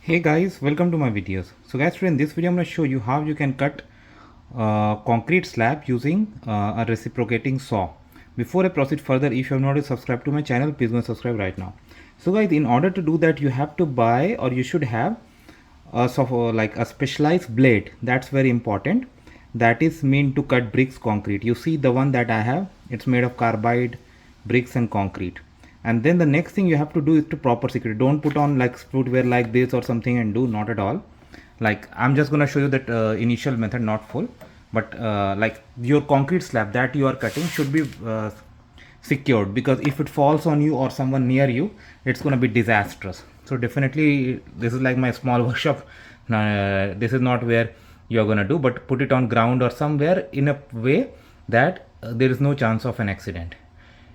Hey guys, welcome to my videos. So guys, today in this video I'm going to show you how you can cut concrete slab using a reciprocating saw. Before I proceed further, if you have not already subscribed to my channel, please go and subscribe right now. So guys, in order to do that, you have to buy, or you should have like a specialized blade. That's very important. That is meant to cut bricks concrete. You see the one that I have, it's made of carbide, bricks and concrete. And then the next thing you have to do is to proper secure. Don't put on like footwear like this or something and do, not at all. Like I'm just gonna show you that initial method, not full, but like your concrete slab that you are cutting should be secured, because if it falls on you or someone near you, it's gonna be disastrous. So definitely this is like my small workshop. This is not where you're gonna do, but put it on ground or somewhere in a way that there is no chance of an accident.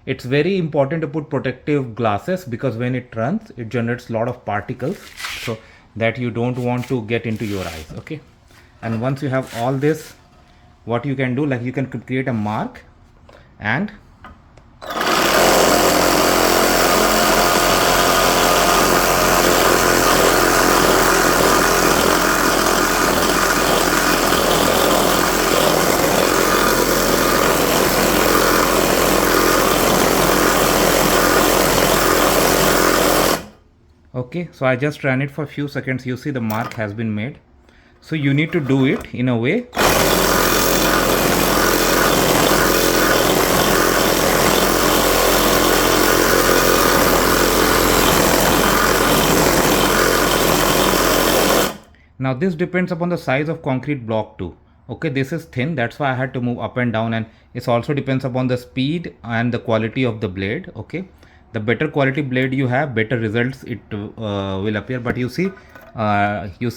It's very important to put protective glasses, because when it runs it generates a lot of particles, so that you don't want to get into your eyes. Okay, and once you have all this, what you can do, like you can create a mark and okay, so I just ran it for a few seconds. You see the mark has been made. So you need to do it in a way now. This depends upon the size of concrete block too. Okay, this is thin, that's why I had to move up and down, and it also depends upon the speed and the quality of the blade. Okay, the better quality blade you have, better results it will appear. But you see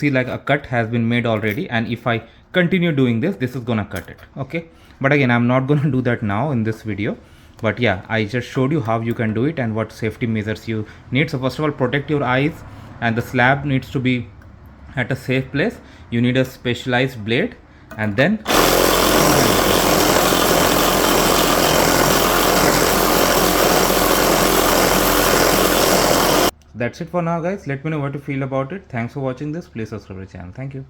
like a cut has been made already, and if I continue doing this, this is gonna cut it. Okay, but again, I'm not gonna do that now in this video. But yeah, I just showed you how you can do it and what safety measures you need. So first of all, protect your eyes, and the slab needs to be at a safe place. You need a specialized blade, and then that's it for now guys. Let me know what you feel about it. Thanks for watching this. Please subscribe to the channel. Thank you.